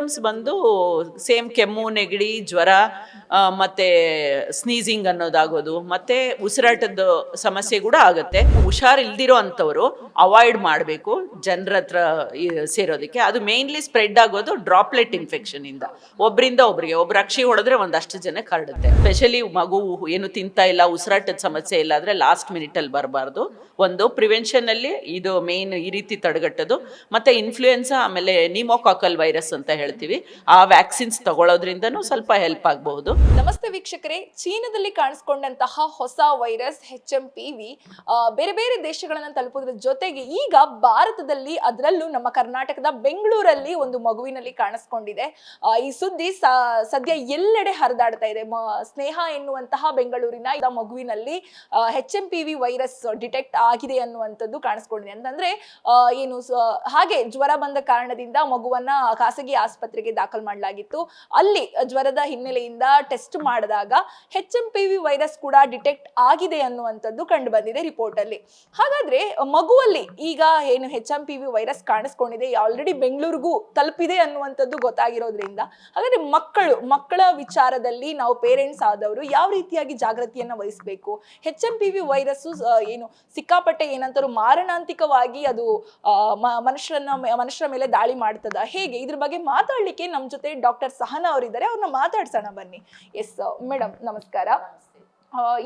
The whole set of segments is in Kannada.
ಸಿಂಪ್ಟಮ್ಸ್ ಬಂದು ಸೇಮ್ ಕೆಮ್ಮು ನೆಗಡಿ ಜ್ವರ ಮತ್ತೆ ಸ್ನೀಸಿಂಗ್ ಅನ್ನೋದಾಗೋದು ಮತ್ತೆ ಉಸಿರಾಟದ ಸಮಸ್ಯೆ ಕೂಡ ಆಗುತ್ತೆ. ಹುಷಾರಿಲ್ದಿರೋ ಅಂಥವ್ರು ಅವಾಯ್ಡ್ ಮಾಡಬೇಕು ಜನರ ಹತ್ರ ಸೇರೋದಕ್ಕೆ. ಅದು ಮೇನ್ಲಿ ಸ್ಪ್ರೆಡ್ ಆಗೋದು ಡ್ರಾಪ್ಲೆಟ್ ಇನ್ಫೆಕ್ಷನ್ ಇಂದ, ಒಬ್ಬರಿಂದ ಒಬ್ರಿಗೆ. ಒಬ್ರು ಅಕ್ಷಿ ಹೊಡೆದ್ರೆ ಒಂದಷ್ಟು ಜನಕ್ಕೆ ಹರಡುತ್ತೆ. ಸ್ಪೆಷಲಿ ಮಗು ಏನು ತಿಂತಾ ಇಲ್ಲ, ಉಸಿರಾಟದ ಸಮಸ್ಯೆ ಇಲ್ಲ ಆದ್ರೆ ಲಾಸ್ಟ್ ಮಿನಿಟ್ ಅಲ್ಲಿ ಬರಬಾರ್ದು. ಒಂದು ಪ್ರಿವೆನ್ಷನ್ ಅಲ್ಲಿ ಇದು ಮೇನ್ ಈ ರೀತಿ ತಡೆಗಟ್ಟೋದು. ಮತ್ತೆ ಇನ್ಫ್ಲೂಯೆನ್ಸಾ ಆಮೇಲೆ ನಿಮೋಕಾಕಲ್ ವೈರಸ್ ಅಂತ ಹೇಳ್ತೀವಿ, ಆ ವ್ಯಾಕ್ಸಿನ್ಸ್ ತಗೊಳ್ಳೋದ್ರಿಂದನೂ ಸ್ವಲ್ಪ ಹೆಲ್ಪ್ ಆಗಬಹುದು. ನಮಸ್ತೆ ವೀಕ್ಷಕರೇ, ಚೀನಾದಲ್ಲಿ ಕಾಣಿಸ್ಕೊಂಡಂತಹ ಹೊಸ ವೈರಸ್ HMPV ಬೇರೆ ಬೇರೆ ದೇಶಗಳನ್ನ ತಲುಪೋದ್ರ ಜೊತೆಗೆ ಈಗ ಭಾರತದಲ್ಲಿ, ಅದರಲ್ಲೂ ನಮ್ಮ ಕರ್ನಾಟಕದ ಬೆಂಗಳೂರಲ್ಲಿ ಒಂದು ಮಗುವಿನಲ್ಲಿ ಕಾಣಿಸ್ಕೊಂಡಿದೆ. ಈ ಸುದ್ದಿ ಸದ್ಯ ಎಲ್ಲೆಡೆ ಹರಿದಾಡ್ತಾ ಇದೆ. ಸ್ನೇಹ ಎನ್ನುವಂತಹ ಬೆಂಗಳೂರಿನ ಮಗುವಿನಲ್ಲಿ HMPV ವೈರಸ್ ಡಿಟೆಕ್ಟ್ ಆಗಿದೆ ಅನ್ನುವಂಥದ್ದು ಕಾಣಿಸ್ಕೊಂಡಿದೆ. ಅಂತಂದ್ರೆ ಏನು ಹಾಗೆ ಜ್ವರ ಬಂದ ಕಾರಣದಿಂದ ಮಗುವನ್ನ ಖಾಸಗಿ ಆಸ್ಪತ್ರೆಗೆ ದಾಖಲು ಮಾಡಲಾಗಿತ್ತು. ಅಲ್ಲಿ ಜ್ವರದ ಹಿನ್ನೆಲೆಯಿಂದ ಟೆಸ್ಟ್ ಮಾಡಿದಾಗ HMPV ವೈರಸ್ ಕೂಡ ಡಿಟೆಕ್ಟ್ ಆಗಿದೆ ಅನ್ನುವಂಥದ್ದು ಕಂಡು ಬಂದಿದೆ ರಿಪೋರ್ಟ್ ಅಲ್ಲಿ. ಹಾಗಾದ್ರೆ ಮಗುವಲ್ಲಿ ಈಗ ಏನು HMPV ವೈರಸ್ ಕಾಣಿಸ್ಕೊಂಡಿದೆ, ಆಲ್ರೆಡಿ ಬೆಂಗಳೂರಿಗೂ ತಲುಪಿದೆ ಅನ್ನುವಂಥದ್ದು ಗೊತ್ತಾಗಿರೋದ್ರಿಂದ, ಹಾಗಾದ್ರೆ ಮಕ್ಕಳ ವಿಚಾರದಲ್ಲಿ ನಾವು ಪೇರೆಂಟ್ಸ್ ಆದವರು ಯಾವ ರೀತಿಯಾಗಿ ಜಾಗೃತಿಯನ್ನ ವಹಿಸಬೇಕು? HMPV ವೈರಸ್ ಏನು ಸಿಕ್ಕಾಪಟ್ಟೆ ಏನಂತಾರು ಮಾರಣಾಂತಿಕವಾಗಿ ಅದು ಮನುಷ್ಯರ ಮೇಲೆ ದಾಳಿ ಮಾಡ್ತದ, ಹೇಗೆ? ಇದ್ರ ಬಗ್ಗೆ ಮಾತಾಡ್ಲಿಕ್ಕೆ ನಮ್ಮ ಜೊತೆ ಡಾಕ್ಟರ್ ಸಹನಾ ಅವರಿದ್ದಾರೆ. ಅವ್ರನ್ನ ಮಾತಾಡ್ಸೋಣ ಬನ್ನಿ. ಎಸ್ ಮೇಡಮ್, ನಮಸ್ಕಾರ.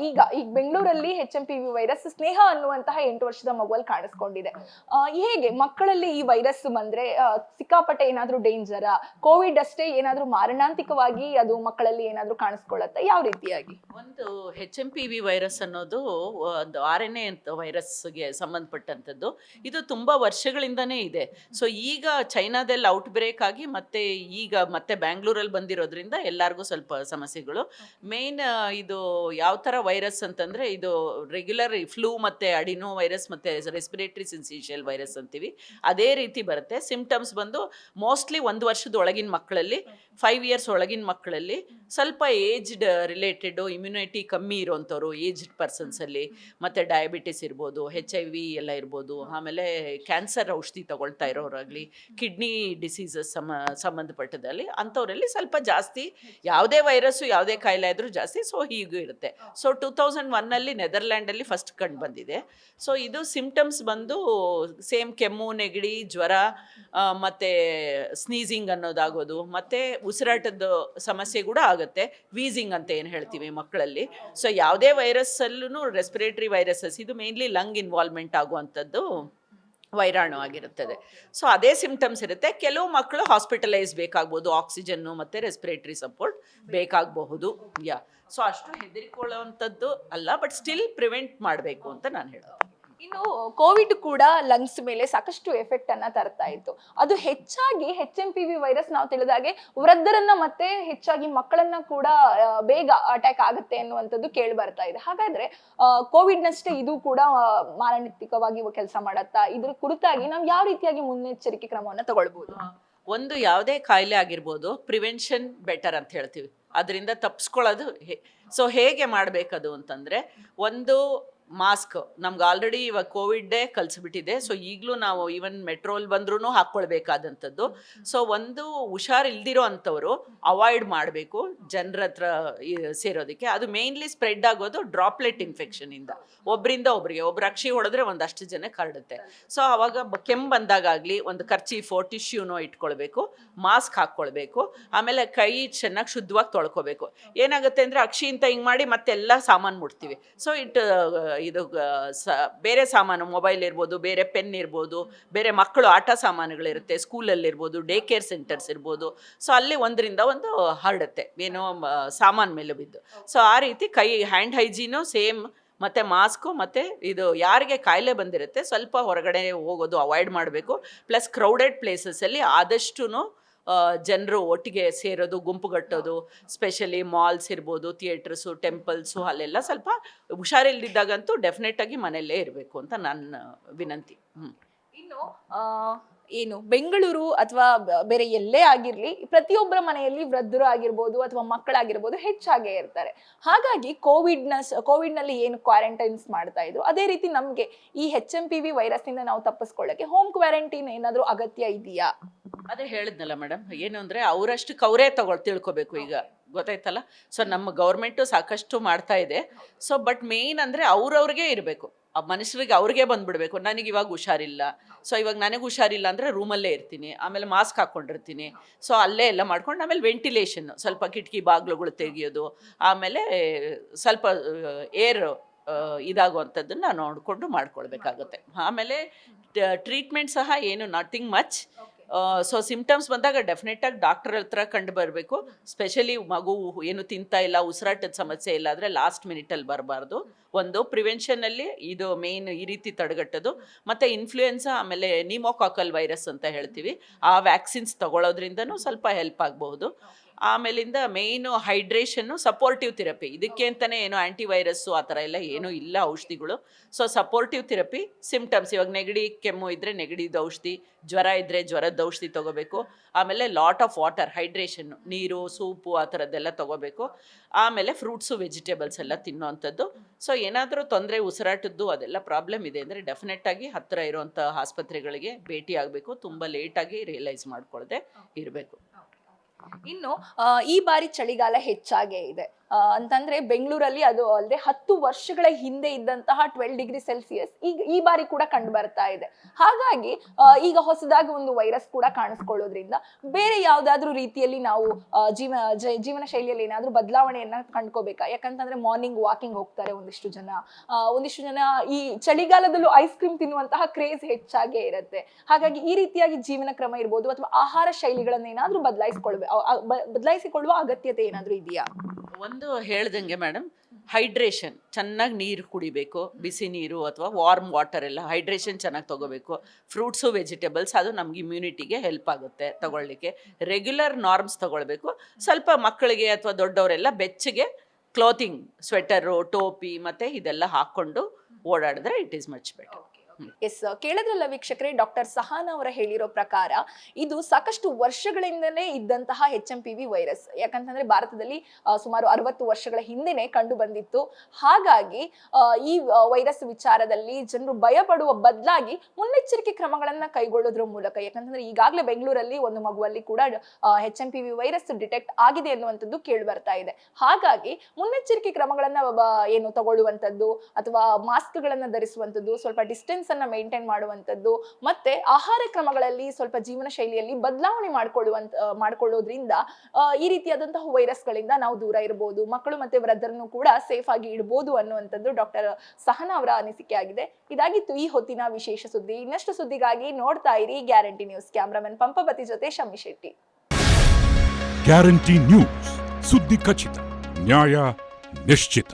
ಈಗ ಬೆಂಗಳೂರಲ್ಲಿ HMPV ವೈರಸ್ ಸ್ನೇಹ ಅನ್ನುವಂತಹ 8 ವರ್ಷದ ಮಗುವಲ್ಲಿ ಕಾಣಿಸ್ಕೊಂಡಿದೆ. ಹೇಗೆ ಮಕ್ಕಳಲ್ಲಿ ಈ ವೈರಸ್ ಬಂದ್ರೆ ಸಿಕ್ಕಾಪಟ್ಟೆ ಏನಾದ್ರೂ ಡೇಂಜರ? ಕೋವಿಡ್ ಅಷ್ಟೇ ಏನಾದ್ರೂ ಮಾರಣಾಂತಿಕವಾಗಿ ಅದು ಮಕ್ಕಳಲ್ಲಿ ಏನಾದ್ರೂ ಕಾಣಿಸ್ಕೊಳ್ಳುತ್ತೆ? ಯಾವ ರೀತಿಯಾಗಿ? ಒಂದು HMPV ವೈರಸ್ ಅನ್ನೋದು ಒಂದು RNA ಅಂತ ವೈರಸ್ಗೆ ಸಂಬಂಧಪಟ್ಟಂಥದ್ದು. ಇದು ತುಂಬಾ ವರ್ಷಗಳಿಂದನೇ ಇದೆ. ಸೊ ಈಗ ಚೈನಾದಲ್ಲಿ ಔಟ್ ಬ್ರೇಕ್ ಆಗಿ ಮತ್ತೆ ಬ್ಯಾಂಗ್ಳೂರಲ್ಲಿ ಬಂದಿರೋದ್ರಿಂದ ಎಲ್ಲರಿಗೂ ಸ್ವಲ್ಪ ಸಮಸ್ಯೆಗಳು. ಮೇನ್ ಇದು ಯಾವ ಥರ ವೈರಸ್ ಅಂತಂದರೆ, ಇದು ರೆಗ್ಯುಲರ್ ಫ್ಲೂ ಮತ್ತು ಅಡಿನೋ ವೈರಸ್ ಮತ್ತು ರೆಸ್ಪಿರೇಟರಿ ಸಿನ್ಸಿಷಿಯಲ್ ವೈರಸ್ ಅಂತೀವಿ, ಅದೇ ರೀತಿ ಬರುತ್ತೆ. ಸಿಂಪ್ಟಮ್ಸ್ ಬಂದು ಮೋಸ್ಟ್ಲಿ 1 ವರ್ಷದ ಒಳಗಿನ ಮಕ್ಕಳಲ್ಲಿ, 5 ಇಯರ್ಸ್ ಒಳಗಿನ ಮಕ್ಕಳಲ್ಲಿ, ಸ್ವಲ್ಪ ಏಜ್ಡ್ ರಿಲೇಟೆಡ್ ಇಮ್ಯುನಿಟಿ ಕಮ್ಮಿ ಇರೋಂಥವ್ರು, ಏಜ್ಡ್ ಪರ್ಸನ್ಸಲ್ಲಿ, ಮತ್ತು ಡಯಾಬಿಟಿಸ್ ಇರ್ಬೋದು, HIV ಎಲ್ಲ ಇರ್ಬೋದು, ಆಮೇಲೆ ಕ್ಯಾನ್ಸರ್ ಔಷಧಿ ತಗೊಳ್ತಾ ಇರೋರಾಗಲಿ, ಕಿಡ್ನಿ ಡಿಸೀಸಸ್ ಸಂಬಂಧಪಟ್ಟದಲ್ಲಿ ಅಂಥವರಲ್ಲಿ ಸ್ವಲ್ಪ ಜಾಸ್ತಿ. ಯಾವುದೇ ವೈರಸ್ಸು ಯಾವುದೇ ಕಾಯಿಲೆ ಆದರೂ ಜಾಸ್ತಿ. ಸೊ ಹೀಗೂ ಇರುತ್ತೆ. ಸೊ 2001 ನೆದರ್ಲ್ಯಾಂಡಲ್ಲಿ ಫಸ್ಟ್ ಕಂಡು ಬಂದಿದೆ. ಸೊ ಇದು ಸಿಂಪ್ಟಮ್ಸ್ ಬಂದು ಸೇಮ್ ಕೆಮ್ಮು ನೆಗಡಿ ಜ್ವರ ಮತ್ತು ಸ್ನೀಸಿಂಗ್ ಅನ್ನೋದಾಗೋದು, ಮತ್ತು ಉಸಿರಾಟದ ಸಮಸ್ಯೆ ಕೂಡ ಆಗುತ್ತೆ, ವೀಸಿಂಗ್ ಅಂತ ಏನು ಹೇಳ್ತೀವಿ ಮಕ್ಕಳಲ್ಲಿ. ಸೊ ಯಾವುದೇ ವೈರಸ್ಸಲ್ಲೂ ರೆಸ್ಪಿರೇಟರಿ ವೈರಸಸ್, ಇದು ಮೇನ್ಲಿ ಲಂಗ್ ಇನ್ವಾಲ್ವ್ಮೆಂಟ್ ಆಗುವಂಥದ್ದು ವೈರಾಣು ಆಗಿರುತ್ತದೆ. ಸೊ ಅದೇ ಸಿಂಪ್ಟಮ್ಸ್ ಇರುತ್ತೆ. ಕೆಲವು ಮಕ್ಕಳು ಹಾಸ್ಪಿಟಲೈಸ್ ಬೇಕಾಗ್ಬೋದು, ಆಕ್ಸಿಜನ್ನು ಮತ್ತು ರೆಸ್ಪಿರೇಟರಿ ಸಪೋರ್ಟ್ ಬೇಕಾಗಬಹುದು. ಸೊ ಅಷ್ಟು ಹೆದರಿಕೊಳ್ಳುವಂಥದ್ದು ಅಲ್ಲ, ಬಟ್ ಸ್ಟಿಲ್ ಪ್ರಿವೆಂಟ್ ಮಾಡಬೇಕು ಅಂತ ನಾನು ಹೇಳ್ತೀನಿ. ಇನ್ನು ಕೋವಿಡ್ ಕೂಡ ಲಂಗ್ಸ್ ಮೇಲೆ ಸಾಕಷ್ಟು ಎಫೆಕ್ಟ್ ಅನ್ನ ತರ್ತಾ ಇತ್ತು. ಅದು ಹೆಚ್ಚಾಗಿ HMPV ವೈರಸ್ ನಾವು ತಿಳಿದಾಗೆ ವೃದ್ಧರನ್ನ ಮತ್ತೆ ಹೆಚ್ಚಾಗಿ ಮಕ್ಕಳನ್ನ ಕೂಡ ಬೇಗ ಅಟ್ಯಾಕ್ ಆಗುತ್ತೆ ಅನ್ನುವಂಥದ್ದು ಕೇಳಿ ಬರ್ತಾ ಇದೆ. ಹಾಗಾದ್ರೆ ಕೋವಿಡ್ ನಷ್ಟೇ ಇದು ಕೂಡ ಮಾರಣಾಂತಿಕವಾಗಿ ಕೆಲಸ ಮಾಡತ್ತಾ? ಇದ್ರ ಕುರಿತಾಗಿ ನಾವು ಯಾವ ರೀತಿಯಾಗಿ ಮುನ್ನೆಚ್ಚರಿಕೆ ಕ್ರಮವನ್ನ ತಗೊಳ್ಬಹುದು? ಒಂದು ಯಾವುದೇ ಕಾಯಿಲೆ ಆಗಿರ್ಬೋದು, ಪ್ರಿವೆನ್ಷನ್ ಬೆಟರ್ ಅಂತ ಹೇಳ್ತೀವಿ, ಅದರಿಂದ ತಪ್ಪಿಸ್ಕೊಳ್ಳೋದು. ಸೊ ಹೇಗೆ ಮಾಡಬೇಕದು ಅಂತಂದರೆ, ಒಂದು ಮಾಸ್ಕ್ ನಮ್ಗೆ ಆಲ್ರೆಡಿ ಇವಾಗ ಕೋವಿಡ್ಡೇ ಕಲಿಸ್ಬಿಟ್ಟಿದೆ. ಸೊ ಈಗಲೂ ನಾವು ಈವನ್ ಮೆಟ್ರೋಲ್ ಬಂದ್ರೂ ಹಾಕ್ಕೊಳ್ಬೇಕಾದಂಥದ್ದು. ಸೊ ಒಂದು ಹುಷಾರಿಲ್ದಿರೋ ಅಂಥವ್ರು ಅವಾಯ್ಡ್ ಮಾಡಬೇಕು ಜನರ ಹತ್ರ ಸೇರೋದಕ್ಕೆ. ಅದು ಮೇನ್ಲಿ ಸ್ಪ್ರೆಡ್ ಆಗೋದು ಡ್ರಾಪ್ಲೆಟ್ ಇನ್ಫೆಕ್ಷನಿಂದ, ಒಬ್ಬರಿಂದ ಒಬ್ರಿಗೆ. ಒಬ್ರು ಅಕ್ಷಿ ಹೊಡೆದ್ರೆ ಒಂದಷ್ಟು ಜನಕ್ಕೆ ಹರಡುತ್ತೆ. ಸೊ ಆವಾಗ ಕೆಮ್ಮು ಬಂದಾಗಲಿ ಒಂದು ಕರ್ಚೀಫೋ ಟಿಶ್ಯೂನೋ ಇಟ್ಕೊಳ್ಬೇಕು, ಮಾಸ್ಕ್ ಹಾಕ್ಕೊಳ್ಬೇಕು, ಆಮೇಲೆ ಕೈ ಚೆನ್ನಾಗಿ ಶುದ್ಧವಾಗಿ ತೊಳ್ಕೊಬೇಕು. ಏನಾಗುತ್ತೆ ಅಂದರೆ ಅಕ್ಷಿ ಅಂತ ಹಿಂಗೆ ಮಾಡಿ ಮತ್ತೆಲ್ಲ ಸಾಮಾನು ಮುಟ್ತೀವಿ. ಸೊ ಇದು ಬೇರೆ ಸಾಮಾನು, ಮೊಬೈಲ್ ಇರ್ಬೋದು, ಬೇರೆ ಪೆನ್ ಇರ್ಬೋದು, ಬೇರೆ ಮಕ್ಕಳು ಆಟ ಸಾಮಾನುಗಳಿರುತ್ತೆ, ಸ್ಕೂಲಲ್ಲಿರ್ಬೋದು, ಡೇ ಕೇರ್ ಸೆಂಟರ್ಸ್ ಇರ್ಬೋದು. ಸೊ ಅಲ್ಲಿ ಒಂದರಿಂದ ಒಂದು ಹರಡುತ್ತೆ, ಏನೋ ಸಾಮಾನು ಮೇಲೆ ಬಿದ್ದು. ಸೊ ಆ ರೀತಿ ಹ್ಯಾಂಡ್ ಹೈಜೀನು ಸೇಮ್, ಮತ್ತು ಮಾಸ್ಕು, ಮತ್ತು ಇದು ಯಾರಿಗೆ ಕಾಯಿಲೆ ಬಂದಿರುತ್ತೆ ಸ್ವಲ್ಪ ಹೊರಗಡೆ ಹೋಗೋದು ಅವಾಯ್ಡ್ ಮಾಡಬೇಕು. ಪ್ಲಸ್ ಕ್ರೌಡೆಡ್ ಪ್ಲೇಸಸ್ಸಲ್ಲಿ ಆದಷ್ಟು ಜನರು ಒಟ್ಟಿಗೆ ಸೇರೋದು, ಗುಂಪುಗಟ್ಟೋದು, ಸ್ಪೆಷಲಿ ಮಾಲ್ಸ್ ಇರ್ಬೋದು, ಥಿಯೇಟರ್ಸು, ಟೆಂಪಲ್ಸು, ಅಲ್ಲೆಲ್ಲ ಸ್ವಲ್ಪ ಹುಷಾರಿಲ್ದಿದ್ದಾಗಂತೂ ಡೆಫಿನೆಟಾಗಿ ಮನೆಯಲ್ಲೇ ಇರಬೇಕು ಅಂತ ನನ್ನ ವಿನಂತಿ. ಇನ್ನು ಏನು ಬೆಂಗಳೂರು ಅಥವಾ ಬೇರೆ ಎಲ್ಲೇ ಆಗಿರ್ಲಿ, ಪ್ರತಿಯೊಬ್ಬರ ಮನೆಯಲ್ಲಿ ವೃದ್ಧರು ಆಗಿರ್ಬೋದು ಅಥವಾ ಮಕ್ಕಳಾಗಿರ್ಬೋದು ಹೆಚ್ಚಾಗೇ ಇರ್ತಾರೆ. ಹಾಗಾಗಿ ಕೋವಿಡ್ ನಲ್ಲಿ ಏನು ಕ್ವಾರಂಟೈನ್ಸ್ ಮಾಡ್ತಾ ಇದ್ರು, ಅದೇ ರೀತಿ ನಮ್ಗೆ ಈ HMPV ವೈರಸ್ ನಿಂದ ನಾವು ತಪ್ಪಿಸ್ಕೊಳ್ಳಕ್ಕೆ ಹೋಮ್ ಕ್ವಾರಂಟೈನ್ ಏನಾದ್ರೂ ಅಗತ್ಯ ಇದೆಯಾ? ಅದೇ ಹೇಳಿದ್ನಲ್ಲ ಮೇಡಮ್, ಏನು ಅಂದರೆ ಅವರಷ್ಟಕ್ಕೆ ಅವರೇ ತಿಳ್ಕೊಬೇಕು. ಈಗ ಗೊತ್ತಾಯ್ತಲ್ಲ. ಸೊ ನಮ್ಮ ಗೌರ್ಮೆಂಟು ಸಾಕಷ್ಟು ಮಾಡ್ತಾ ಇದೆ. ಸೊ ಬಟ್ ಮೇಯ್ನ್ ಅಂದರೆ ಅವ್ರವ್ರಿಗೆ ಇರಬೇಕು, ಆ ಮನುಷ್ಯರಿಗೆ ಅವ್ರಿಗೆ ಬಂದ್ಬಿಡ್ಬೇಕು. ನನಗೆ ಇವಾಗ ಹುಷಾರಿಲ್ಲ, ಸೊ ಇವಾಗ ನನಗೆ ಹುಷಾರಿಲ್ಲ ಅಂದರೆ ರೂಮಲ್ಲೇ ಇರ್ತೀನಿ, ಆಮೇಲೆ ಮಾಸ್ಕ್ ಹಾಕ್ಕೊಂಡಿರ್ತೀನಿ. ಸೊ ಅಲ್ಲೇ ಎಲ್ಲ ಮಾಡ್ಕೊಂಡು ಆಮೇಲೆ ವೆಂಟಿಲೇಷನ್, ಸ್ವಲ್ಪ ಕಿಟಕಿ ಬಾಗಿಲುಗಳು ತೆಗೆಯೋದು, ಆಮೇಲೆ ಸ್ವಲ್ಪ ಏರ್ ಇದಾಗುವಂಥದ್ದನ್ನು ನೋಡಿಕೊಂಡು ಮಾಡ್ಕೊಳ್ಬೇಕಾಗುತ್ತೆ. ಆಮೇಲೆ ಟ್ರೀಟ್ಮೆಂಟ್ ಸಹ ಏನು ನಥಿಂಗ್ ಮಚ್. ಸೊ ಸಿಮ್ಟಮ್ಸ್ ಬಂದಾಗ ಡೆಫಿನೆಟಾಗಿ ಡಾಕ್ಟರ್ ಹತ್ರ ಕಂಡು ಬರಬೇಕು. ಸ್ಪೆಷಲಿ ಮಗು ಏನು ತಿಂತಾ ಇಲ್ಲ, ಉಸಿರಾಟದ ಸಮಸ್ಯೆ ಇಲ್ಲ ಅಂದರೆ ಲಾಸ್ಟ್ ಮಿನಿಟಲ್ಲಿ ಬರಬಾರ್ದು. ಒಂದು ಪ್ರಿವೆನ್ಷನಲ್ಲಿ ಇದು ಮೇಯ್ನ್, ಈ ರೀತಿ ತಡೆಗಟ್ಟೋದು. ಮತ್ತು ಇನ್ಫ್ಲೂಯೆನ್ಸಾ ಆಮೇಲೆ ನಿಮೋಕಾಕಲ್ ವೈರಸ್ ಅಂತ ಹೇಳ್ತೀವಿ, ಆ ವ್ಯಾಕ್ಸಿನ್ಸ್ ತಗೊಳ್ಳೋದ್ರಿಂದನೂ ಸ್ವಲ್ಪ ಹೆಲ್ಪ್ ಆಗಬಹುದು. ಆಮೇಲಿಂದ ಮೇಯ್ನು ಹೈಡ್ರೇಷನ್ನು, ಸಪೋರ್ಟಿವ್ ಥೆರಪಿ. ಇದಕ್ಕೆ ಅಂತಲೇ ಏನು ಆ್ಯಂಟಿವೈರಸ್ಸು ಆ ಥರ ಎಲ್ಲ ಏನೂ ಇಲ್ಲ ಔಷಧಿಗಳು. ಸೊ ಸಪೋರ್ಟಿವ್ ಥೆರಪಿ, ಸಿಮ್ಟಮ್ಸ್ ಇವಾಗ ನೆಗಡಿ ಕೆಮ್ಮು ಇದ್ದರೆ ನೆಗಡಿದ ಔಷಧಿ, ಜ್ವರ ಇದ್ದರೆ ಜ್ವರದ ಔಷಧಿ ತೊಗೋಬೇಕು. ಆಮೇಲೆ ಲಾಟ್ ಆಫ್ ವಾಟರ್, ಹೈಡ್ರೇಷನ್ನು, ನೀರು, ಸೂಪು ಆ ಥರದ್ದೆಲ್ಲ ತೊಗೋಬೇಕು. ಆಮೇಲೆ ಫ್ರೂಟ್ಸು ವೆಜಿಟೇಬಲ್ಸ್ ಎಲ್ಲ ತಿನ್ನೋವಂಥದ್ದು. ಸೊ ಏನಾದರೂ ತೊಂದರೆ ಉಸಿರಾಟದ್ದು ಅದೆಲ್ಲ ಪ್ರಾಬ್ಲಮ್ ಇದೆ ಅಂದರೆ ಡೆಫಿನೆಟ್ಟಾಗಿ ಹತ್ತಿರ ಇರುವಂಥ ಆಸ್ಪತ್ರೆಗಳಿಗೆ ಭೇಟಿ ಆಗಬೇಕು. ತುಂಬ ಲೇಟಾಗಿ ರಿಯಲೈಸ್ ಮಾಡ್ಕೊಳ್ಳದೆ ಇರಬೇಕು. ಇನ್ನು ಈ ಬಾರಿ ಚಳಿಗಾಲ ಹೆಚ್ಚಾಗೇ ಇದೆ. ಅಂತಂದ್ರೆ ಬೆಂಗಳೂರಲ್ಲಿ ಅದು ಅಲ್ಲದೆ 10 ವರ್ಷಗಳ ಹಿಂದೆ ಇದ್ದಂತಹ 12 ಡಿಗ್ರಿ ಸೆಲ್ಸಿಯಸ್ ಈಗ ಈ ಬಾರಿ ಕೂಡ ಕಂಡು ಬರ್ತಾ ಇದೆ. ಹಾಗಾಗಿ ಈಗ ಹೊಸದಾಗಿ ಒಂದು ವೈರಸ್ ಕೂಡ ಕಾಣಿಸ್ಕೊಳ್ಳೋದ್ರಿಂದ ಬೇರೆ ಯಾವ್ದಾದ್ರು ರೀತಿಯಲ್ಲಿ ನಾವು ಜೀವನ ಶೈಲಿಯಲ್ಲಿ ಏನಾದ್ರೂ ಬದಲಾವಣೆಯನ್ನ ಕಂಡ್ಕೋಬೇಕಾ? ಯಾಕಂತಂದ್ರೆ ಮಾರ್ನಿಂಗ್ ವಾಕಿಂಗ್ ಹೋಗ್ತಾರೆ ಒಂದಿಷ್ಟು ಜನ ಈ ಚಳಿಗಾಲದಲ್ಲೂ ಐಸ್ ಕ್ರೀಮ್ ತಿನ್ನುವಂತಹ ಕ್ರೇಜ್ ಹೆಚ್ಚಾಗೇ ಇರುತ್ತೆ. ಹಾಗಾಗಿ ಈ ರೀತಿಯಾಗಿ ಜೀವನ ಕ್ರಮ ಇರ್ಬೋದು ಅಥವಾ ಆಹಾರ ಶೈಲಿಗಳನ್ನ ಏನಾದ್ರೂ ಬದಲಾಯಿಸಿಕೊಳ್ಳುವ ಅಗತ್ಯತೆ ಏನಾದ್ರೂ ಇದೆಯಾ? ಒಂದು ಹೇಳ್ದಂಗೆ ಮೇಡಮ್, ಹೈಡ್ರೇಷನ್, ಚೆನ್ನಾಗಿ ನೀರು ಕುಡಿಬೇಕು, ಬಿಸಿ ನೀರು ಅಥವಾ ವಾರ್ಮ್ ವಾಟರ್ ಎಲ್ಲ ಹೈಡ್ರೇಷನ್ ಚೆನ್ನಾಗಿ ತೊಗೋಬೇಕು. ಫ್ರೂಟ್ಸು ವೆಜಿಟೇಬಲ್ಸ್ ಅದು ನಮ್ಗೆ ಇಮ್ಯುನಿಟಿಗೆ ಹೆಲ್ಪ್ ಆಗುತ್ತೆ ತಗೊಳ್ಳಿಕ್ಕೆ. ರೆಗ್ಯುಲರ್ ನಾರ್ಮ್ಸ್ ತೊಗೊಳ್ಬೇಕು. ಸ್ವಲ್ಪ ಮಕ್ಕಳಿಗೆ ಅಥವಾ ದೊಡ್ಡವರೆಲ್ಲ ಬೆಚ್ಚಗೆ ಕ್ಲೋತಿಂಗ್, ಸ್ವೆಟರು, ಟೋಪಿ ಮತ್ತು ಇದೆಲ್ಲ ಹಾಕ್ಕೊಂಡು ಓಡಾಡಿದ್ರೆ it is much better. Yes, ಕೇಳಿದ್ರಲ್ಲ ವೀಕ್ಷಕರೇ, ಡಾಕ್ಟರ್ ಸಹಾನ ಅವರ ಹೇಳಿರೋ ಪ್ರಕಾರ ಇದು ಸಾಕಷ್ಟು ವರ್ಷಗಳಿಂದಲೇ ಇದ್ದಂತಹ HMPV ವೈರಸ್. ಯಾಕಂತಂದ್ರೆ ಭಾರತದಲ್ಲಿ ಸುಮಾರು 60 ವರ್ಷಗಳ ಹಿಂದೆನೆ ಕಂಡು ಬಂದಿತ್ತು. ಹಾಗಾಗಿ ಈ ವೈರಸ್ ವಿಚಾರದಲ್ಲಿ ಜನರು ಭಯ ಪಡುವ ಬದಲಾಗಿ ಮುನ್ನೆಚ್ಚರಿಕೆ ಕ್ರಮಗಳನ್ನ ಕೈಗೊಳ್ಳೋದ್ರ ಮೂಲಕ, ಯಾಕಂತಂದ್ರೆ ಈಗಾಗಲೇ ಬೆಂಗಳೂರಲ್ಲಿ ಒಂದು ಮಗುವಲ್ಲಿ ಕೂಡ HMPV ವೈರಸ್ ಡಿಟೆಕ್ಟ್ ಆಗಿದೆ ಅನ್ನುವಂಥದ್ದು ಕೇಳಿ ಬರ್ತಾ ಇದೆ. ಹಾಗಾಗಿ ಮುನ್ನೆಚ್ಚರಿಕೆ ಕ್ರಮಗಳನ್ನ ಏನು ತಗೊಳ್ಳುವಂಥದ್ದು ಅಥವಾ ಮಾಸ್ಕ್ ಗಳನ್ನ ಧರಿಸುವಂಥದ್ದು, ಸ್ವಲ್ಪ ಡಿಸ್ಟೆನ್ಸ್ ಅನ್ನ ಮೇಂಟೈನ್ ಮಾಡುವಂಥದ್ದು, ಮತ್ತೆ ಆಹಾರ ಕ್ರಮಗಳಲ್ಲಿ ಸ್ವಲ್ಪ ಜೀವನ ಶೈಲಿಯಲ್ಲಿ ಬದಲಾವಣೆ ಮಾಡ್ಕೊಳ್ಳೋದ್ರಿಂದ ಈ ರೀತಿಯಾದಂತಹ ವೈರಸ್ಗಳಿಂದ ನಾವು ದೂರ ಇರಬಹುದು, ಮಕ್ಕಳು ಮತ್ತೆ ವೃದ್ಧರನ್ನು ಕೂಡ ಸೇಫ್ ಆಗಿ ಇಡಬಹುದು ಅನ್ನುವಂಥದ್ದು ಡಾಕ್ಟರ್ ಸಹನಾ ಅವರ ಅನಿಸಿಕೆ ಆಗಿದೆ. ಇದಾಗಿತ್ತು ಈ ಹೊತ್ತಿನ ವಿಶೇಷ ಸುದ್ದಿ. ಇನ್ನಷ್ಟು ಸುದ್ದಿಗಾಗಿ ನೋಡ್ತಾ ಇರಿ ಗ್ಯಾರಂಟಿ ನ್ಯೂಸ್. ಕ್ಯಾಮ್ರಾಮನ್ ಪಂಪವತಿ ಜೊತೆ ಶಮ್ಮಿ ಶೆಟ್ಟಿ. ಗ್ಯಾರಂಟಿ ನ್ಯೂಸ್, ಸುದ್ದಿ ಖಚಿತ, ನ್ಯಾಯ ನಿಶ್ಚಿತ.